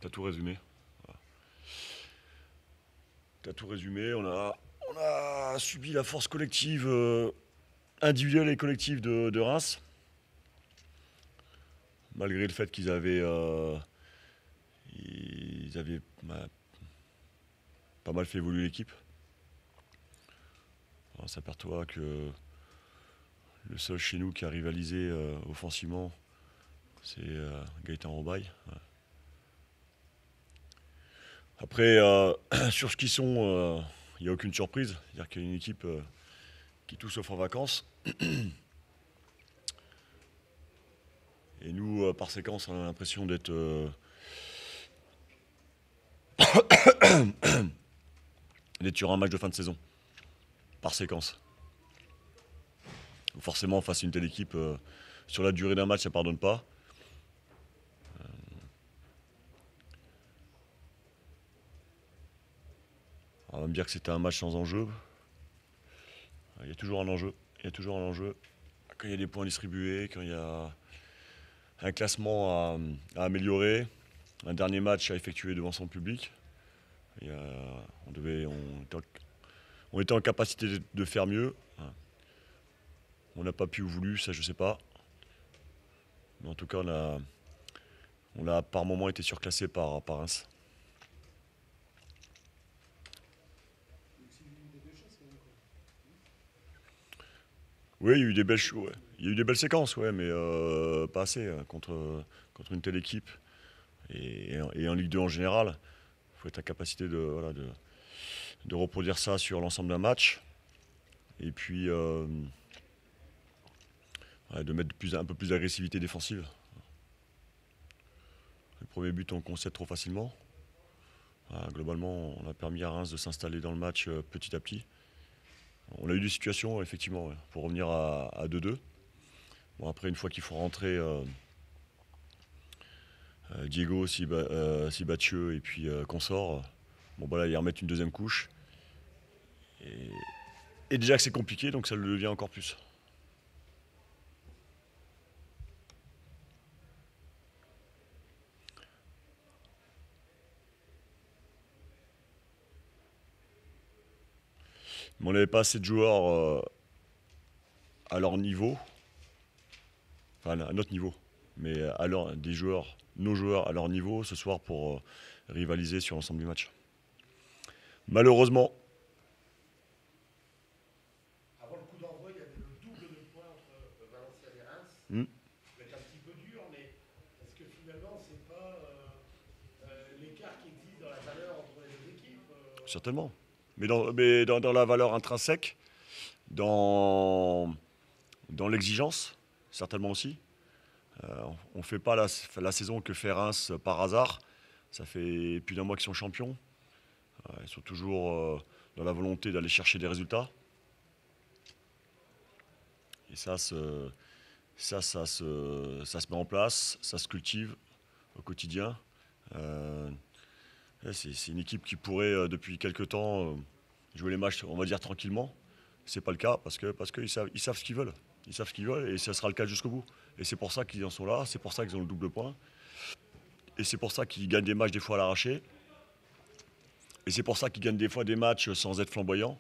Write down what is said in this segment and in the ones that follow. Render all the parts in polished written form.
T'as tout résumé. T'as tout résumé. On a subi la force collective, individuelle et collective de Reims. Malgré le fait qu'ils avaient pas mal fait évoluer l'équipe. On s'aperçoit que le seul chez nous qui a rivalisé offensivement, c'est Gaëtan Robaille. Ouais. Après, sur ce qu'ils sont, il n'y a aucune surprise. C'est-à-dire qu'il y a une équipe qui est tout sauf en vacances. Et nous, par séquence, on a l'impression d'être sur un match de fin de saison. Par séquence. Forcément, face à une telle équipe, sur la durée d'un match, ça ne pardonne pas. On va me dire que c'était un match sans enjeu. Il y a toujours un enjeu. Il y a toujours un enjeu. Quand il y a des points distribués, quand il y a un classement à améliorer, un dernier match à effectuer devant son public. On était en capacité de faire mieux. On n'a pas pu ou voulu, ça je sais pas. Mais en tout cas, on a par moments été surclassé par Reims. Oui, il y a eu des belles, ouais. Il y a eu des belles séquences, ouais, mais pas assez contre une telle équipe. Et en Ligue 2 en général, il faut être en capacité de reproduire ça sur l'ensemble d'un match. Et puis de mettre un peu plus d'agressivité défensive. Le premier but, on concède trop facilement. Globalement, on a permis à Reims de s'installer dans le match petit à petit. On a eu des situations, effectivement, ouais, pour revenir à 2-2. Bon, après, une fois qu'il faut rentrer Diego, Sibacheux et puis Consort, bon, bah là, ils remettent une deuxième couche. Et déjà que c'est compliqué, donc ça le devient encore plus. Mais on n'avait pas assez de joueurs à leur niveau, enfin à notre niveau, mais nos joueurs à leur niveau ce soir pour rivaliser sur l'ensemble du match. Malheureusement. Avant le coup d'envoi, il y avait le double de points entre Valenciennes et Reims. Hmm. Ça va être un petit peu dur, mais est-ce que finalement, c'est pas l'écart qui existe dans la valeur entre les deux équipes Certainement. Mais dans la valeur intrinsèque, dans l'exigence, certainement aussi. On ne fait pas la saison que fait Reims par hasard. Ça fait plus d'un mois qu'ils sont champions. Ils sont toujours dans la volonté d'aller chercher des résultats. Et ça se met en place, ça se cultive au quotidien. C'est une équipe qui pourrait, depuis quelques temps, jouer les matchs, on va dire, tranquillement. C'est pas le cas parce qu'ils savent ce qu'ils veulent. Ils savent ce qu'ils veulent et ça sera le cas jusqu'au bout. Et c'est pour ça qu'ils en sont là, c'est pour ça qu'ils ont le double point. Et c'est pour ça qu'ils gagnent des matchs des fois à l'arraché. Et c'est pour ça qu'ils gagnent des fois des matchs sans être flamboyants.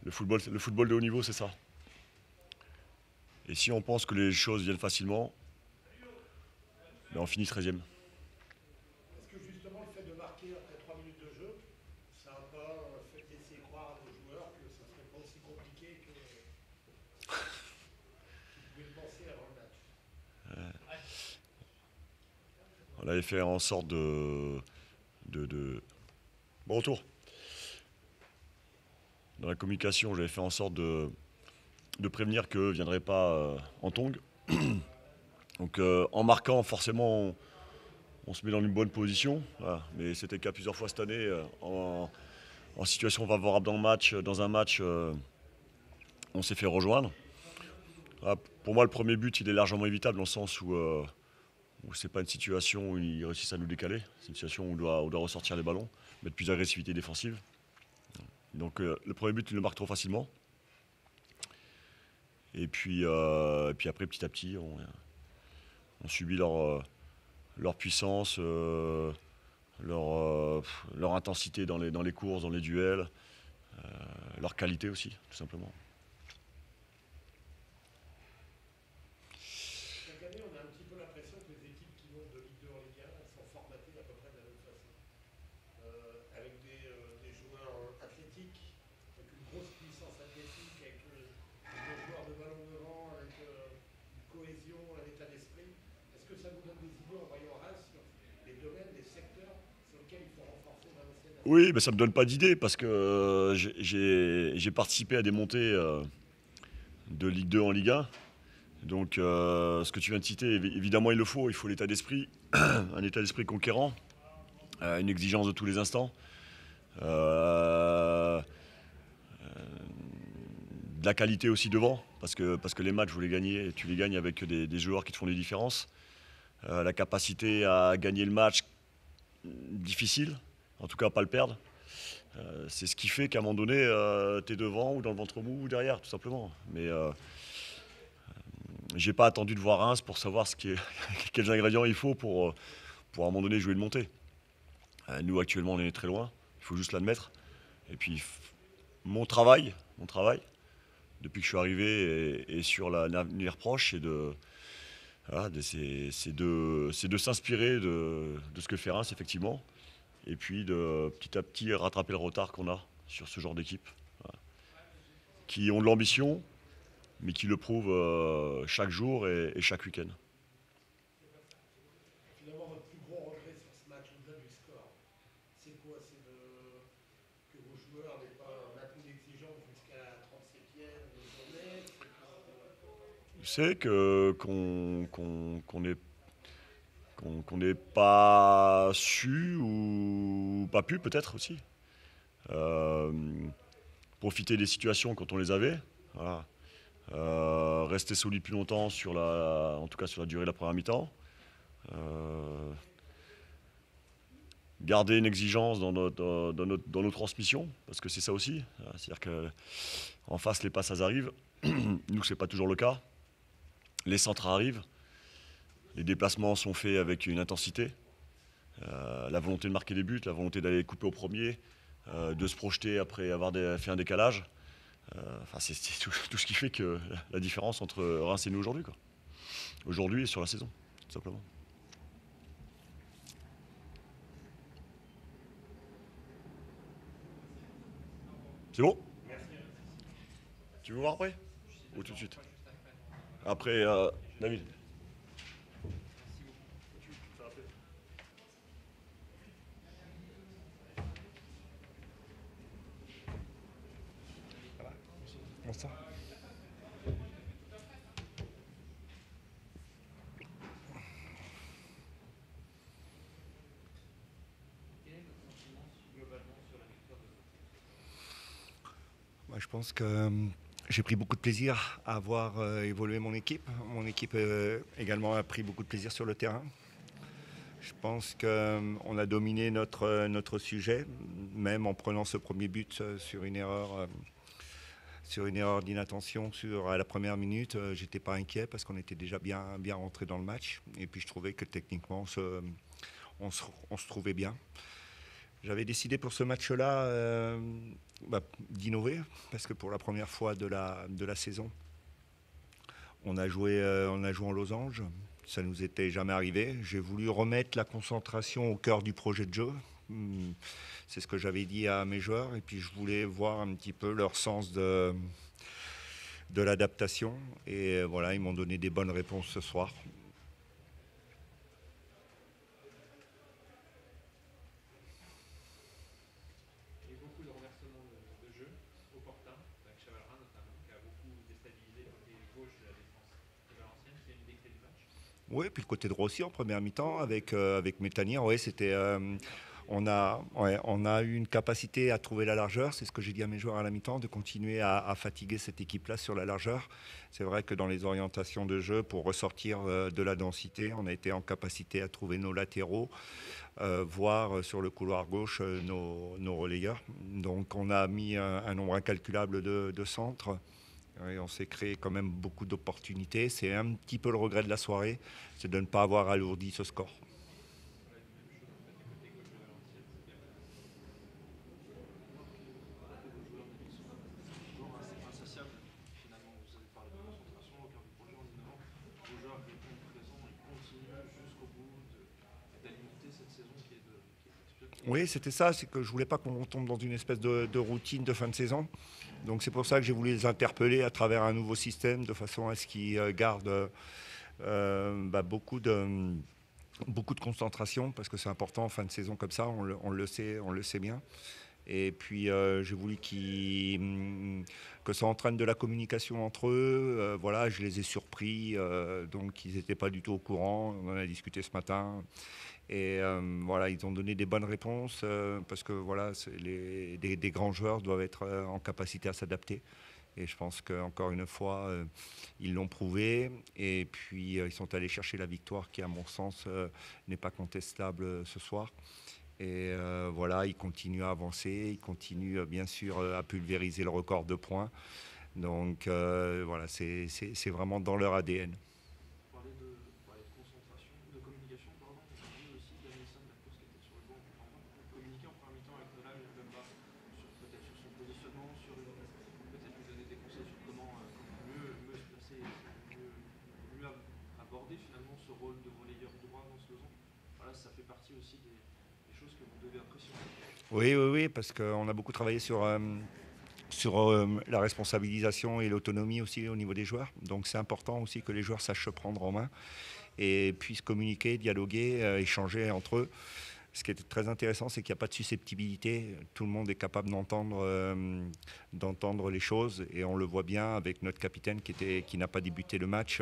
Le football de haut niveau, c'est ça. Et si on pense que les choses viennent facilement, ben on finit 13e. Est-ce que justement le fait de marquer après 3 minutes de jeu, ça n'a pas fait laisser croire à nos joueurs que ça serait pas aussi compliqué que qu'ils pouvaient le penser avant le match? On avait fait en sorte de. Bon retour. Dans la communication, j'avais fait en sorte de prévenir que ne viendrait pas en tongue. Donc en marquant, forcément, on se met dans une bonne position. Voilà. Mais c'était le cas plusieurs fois cette année. En situation favorable dans un match, on s'est fait rejoindre. Voilà. Pour moi, le premier but, il est largement évitable dans le sens où c'est pas une situation où ils réussissent à nous décaler. C'est une situation où on doit ressortir les ballons, mettre plus d'agressivité défensive. Donc le premier but, il le marque trop facilement. Et puis après, petit à petit, on subit leur puissance, leur intensité dans les courses, dans les duels, leur qualité aussi, tout simplement. Chaque année, on a un petit peu l'impression que les équipes qui montent de Ligue 2 en Ligue 1, elles sont formatées à peu près de la même façon. Avec des joueurs athlétiques, avec une grosse puissance athlétique, avec des joueurs de ballon devant, avec une cohésion, un état d'esprit. Est-ce que ça vous donne des idées en voyant Reims sur les domaines, les secteurs sur lesquels il faut renforcer Valenciennes? Oui, mais ça ne me donne pas d'idée parce que j'ai participé à des montées de Ligue 2 en Ligue 1. Donc ce que tu viens de citer, évidemment il le faut. Il faut l'état d'esprit, un état d'esprit conquérant, une exigence de tous les instants. Euh, de la qualité aussi devant, parce que les matchs, vous les gagnez, et tu les gagnes avec des joueurs qui te font des différences. La capacité à gagner le match difficile, en tout cas pas le perdre. C'est ce qui fait qu'à un moment donné, tu es devant ou dans le ventre mou ou derrière, tout simplement. Mais j'ai pas attendu de voir Reims pour savoir quels ingrédients il faut pour à un moment donné jouer une montée. Nous actuellement on est très loin, il faut juste l'admettre. Et puis mon travail, depuis que je suis arrivé et sur l'avenir proche, c'est de s'inspirer de ce que fait Reims effectivement, et puis de petit à petit rattraper le retard qu'on a sur ce genre d'équipe, voilà, qui ont de l'ambition, mais qui le prouvent chaque jour et chaque week-end. Finalement, votre plus gros regret sur ce match, au-delà du score, c'est quoi? C'est que vos joueurs n'aient pas maintenu l'exigence jusqu'à la 37e journée? C'est qu'on n'ait pas su ou pas pu peut-être aussi euh, profiter des situations quand on les avait. Voilà. Rester solide plus longtemps en tout cas sur la durée de la première mi-temps. Euh, Garder une exigence dans nos transmissions, parce que c'est ça aussi. C'est-à-dire qu'en face, les passes, elles arrivent. Nous, c'est pas toujours le cas. Les centres arrivent. Les déplacements sont faits avec une intensité. La volonté de marquer des buts, la volonté d'aller couper au premier, de se projeter après avoir fait un décalage. Enfin, c'est tout ce qui fait que la différence entre Reims et nous aujourd'hui, quoi. Aujourd'hui et sur la saison, tout simplement. C'est bon? Tu veux voir après? Ou tout de suite? Après, David. Bonsoir. Moi, je pense que j'ai pris beaucoup de plaisir à voir évoluer mon équipe. Mon équipe également a pris beaucoup de plaisir sur le terrain. Je pense qu'on a dominé notre sujet, même en prenant ce premier but sur une erreur d'inattention à la première minute. J'étais pas inquiet parce qu'on était déjà bien rentré dans le match. Et puis je trouvais que techniquement, on se trouvait bien. J'avais décidé pour ce match-là d'innover, parce que pour la première fois de la saison, on a joué en losange. Ça ne nous était jamais arrivé. J'ai voulu remettre la concentration au cœur du projet de jeu. C'est ce que j'avais dit à mes joueurs. Et puis je voulais voir un petit peu leur sens de l'adaptation. Et voilà, ils m'ont donné des bonnes réponses ce soir. Oui, puis le côté droit aussi en première mi-temps avec Métanier. Ouais, on a eu une capacité à trouver la largeur. C'est ce que j'ai dit à mes joueurs à la mi-temps, de continuer à fatiguer cette équipe-là sur la largeur. C'est vrai que dans les orientations de jeu, pour ressortir de la densité, on a été en capacité à trouver nos latéraux, voire sur le couloir gauche nos relayeurs. Donc on a mis un nombre incalculable de centres. Et on s'est créé quand même beaucoup d'opportunités. C'est un petit peu le regret de la soirée, c'est de ne pas avoir alourdi ce score. Oui, c'était ça, c'est que je voulais pas qu'on tombe dans une espèce de routine de fin de saison. Donc c'est pour ça que j'ai voulu les interpeller à travers un nouveau système, de façon à ce qu'ils gardent beaucoup de concentration, parce que c'est important en fin de saison comme ça, on le sait bien. Et puis j'ai voulu que ça entraîne de la communication entre eux. Voilà, je les ai surpris, donc ils n'étaient pas du tout au courant. On en a discuté ce matin. Et voilà, ils ont donné des bonnes réponses, parce que voilà, des grands joueurs doivent être en capacité à s'adapter. Et je pense qu'encore une fois, ils l'ont prouvé. Et puis, ils sont allés chercher la victoire qui, à mon sens, n'est pas contestable ce soir. Et voilà, ils continuent à avancer. Ils continuent, bien sûr, à pulvériser le record de points. Donc, voilà, c'est vraiment dans leur ADN. Parler de concentration, de communication, pardon. On a vu aussi Danielson, la course qui était sur le banc, qui n'a pas beaucoup communiqué en première mi-temps avec Nolan et Mbemba, peut-être sur son positionnement, peut-être lui donner des conseils sur comment mieux se placer, mieux aborder finalement ce rôle de relayeur droit dans ce saison. Voilà, ça fait partie aussi des choses que vous devez apprécier. Oui, oui, oui, parce qu'on a beaucoup travaillé sur la responsabilisation et l'autonomie aussi au niveau des joueurs. Donc c'est important aussi que les joueurs sachent se prendre en main et puissent communiquer, dialoguer, échanger entre eux. Ce qui est très intéressant, c'est qu'il n'y a pas de susceptibilité. Tout le monde est capable d'entendre les choses. Et on le voit bien avec notre capitaine qui n'a pas débuté le match,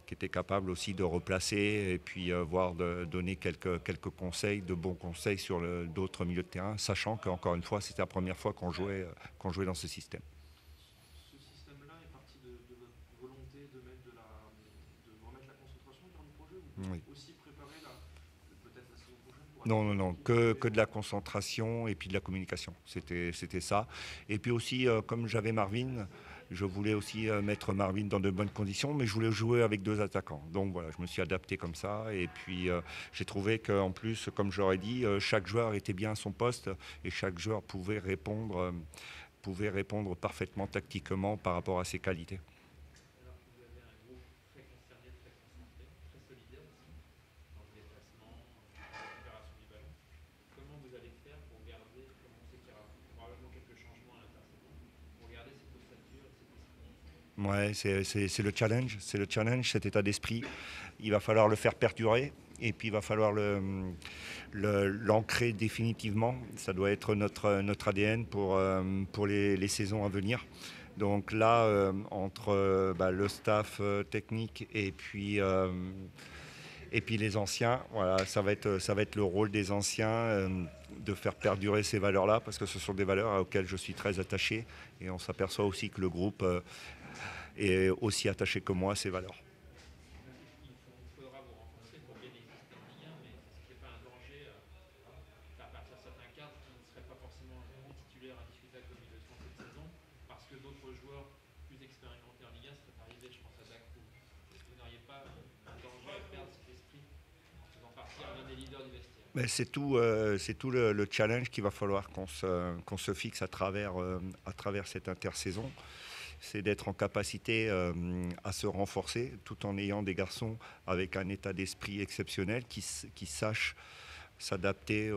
qui était capable aussi de replacer et puis voire de donner quelques conseils, de bons conseils sur d'autres milieux de terrain, sachant qu'encore une fois, c'était la première fois qu'on jouait dans ce système. Ce système-là est parti de votre volonté de remettre la concentration dans le projet ou Oui. aussi préparer peut-être la saison prochaine pour Non, non, non, que de la concentration et puis de la communication. C'était ça. Et puis aussi, comme j'avais Marvin, je voulais aussi mettre Marvin dans de bonnes conditions, mais je voulais jouer avec deux attaquants. Donc voilà, je me suis adapté comme ça. Et puis j'ai trouvé qu'en plus, comme j'aurais dit, chaque joueur était bien à son poste et chaque joueur pouvait répondre parfaitement tactiquement par rapport à ses qualités. Alors que vous avez un groupe très concerné, très concentré, très solidaire aussi, dans le déplacement, dans la récupération du ballon. Comment vous allez faire pour garder, comme on sait qu'il y aura probablement quelques changements à l'intersaison, pour garder cette ossature et cet esprit? Ouais, c'est le challenge, cet état d'esprit. Il va falloir le faire perdurer et puis il va falloir l'ancrer définitivement. Ça doit être notre ADN pour les saisons à venir. Donc là, entre le staff technique et puis les anciens, voilà, ça va être le rôle des anciens de faire perdurer ces valeurs-là, parce que ce sont des valeurs auxquelles je suis très attaché. Et on s'aperçoit aussi que le groupe est aussi attaché que moi à ces valeurs. Il faudra vous renforcer pour bien exister en Ligue 1, mais est-ce qu'il n'y a pas un danger à faire partir certains cadres qui ne seraient pas forcément des titulaires indiscutables comme ils le sont cette saison, parce que d'autres joueurs plus expérimentés en Ligue 1 seraient arrivés, je pense à Dakou. Est-ce que vous n'auriez pas un danger à perdre cet esprit en faisant partir l'un des leaders du vestiaire? Mais c'est tout le challenge qu'il va falloir qu'on se fixe à travers cette intersaison. C'est d'être en capacité à se renforcer tout en ayant des garçons avec un état d'esprit exceptionnel qui sachent s'adapter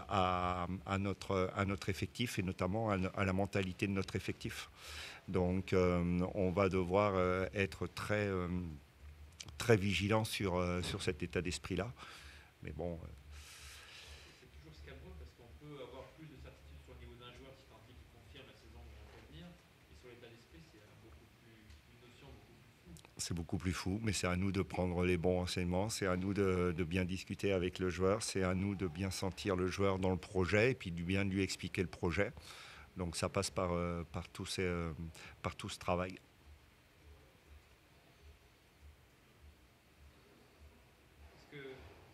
à notre effectif et notamment à la mentalité de notre effectif. Donc on va devoir être très vigilant sur cet état d'esprit-là. Mais bon. C'est toujours scabreux parce qu'on peut avoir plus de certitude sur le niveau d'un joueur si tant est qu'il confirme la saison à venir. Et sur l'état d'esprit, c'est une notion beaucoup plus floue. C'est beaucoup plus fou, mais c'est à nous de prendre les bons renseignements, c'est à nous de bien discuter avec le joueur, c'est à nous de bien sentir le joueur dans le projet et puis de bien lui expliquer le projet. Donc ça passe par tout ce travail. Est-ce que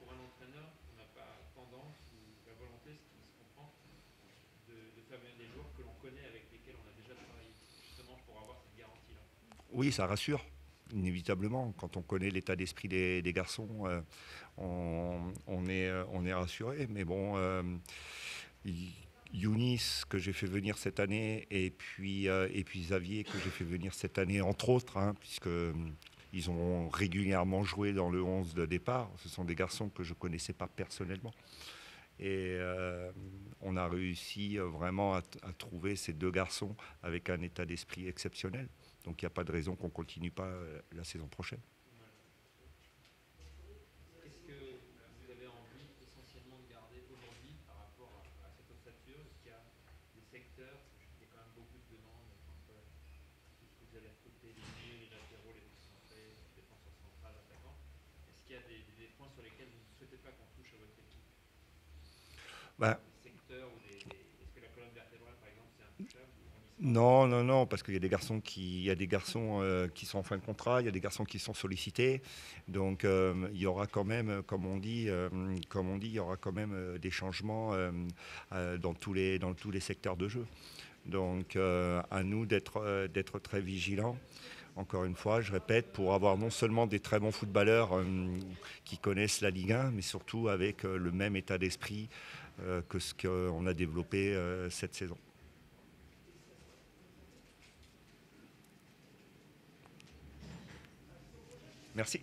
pour un entraîneur, on n'a pas tendance ou la volonté, ce qui se comprend, de faire venir des joueurs que l'on connaît, avec lesquels on a déjà travaillé, justement pour avoir cette garantie-là? Oui, ça rassure, inévitablement. Quand on connaît l'état d'esprit des garçons, on est rassuré. Mais bon, Younis, que j'ai fait venir cette année, et puis Xavier, que j'ai fait venir cette année, entre autres, puisque ils ont régulièrement joué dans le 11 de départ. Ce sont des garçons que je ne connaissais pas personnellement. Et on a réussi vraiment à trouver ces deux garçons avec un état d'esprit exceptionnel. Donc il n'y a pas de raison qu'on ne continue pas la saison prochaine. Qu'est-ce que vous avez envie essentiellement de garder aujourd'hui par rapport à cette ossature? Est-ce qu'il y a des secteurs, il y a quand même beaucoup de demandes entre tout ce que vous allez recruter, les milieux, les latéraux, les défenseurs centrales, attaquants? Est-ce qu'il y a des points sur lesquels vous ne souhaitez pas qu'on touche à votre équipe? Ben, Des secteurs ou est-ce que la colonne vertébrale par exemple c'est intouchable? non, non, non, parce qu'il y a des garçons qui sont en fin de contrat, il y a des garçons qui sont sollicités. Donc il y aura quand même, comme on dit, il y aura quand même des changements dans tous les secteurs de jeu. Donc à nous d'être très vigilants. Encore une fois, je répète, pour avoir non seulement des très bons footballeurs qui connaissent la Ligue 1, mais surtout avec le même état d'esprit que ce qu'on a développé cette saison. Merci.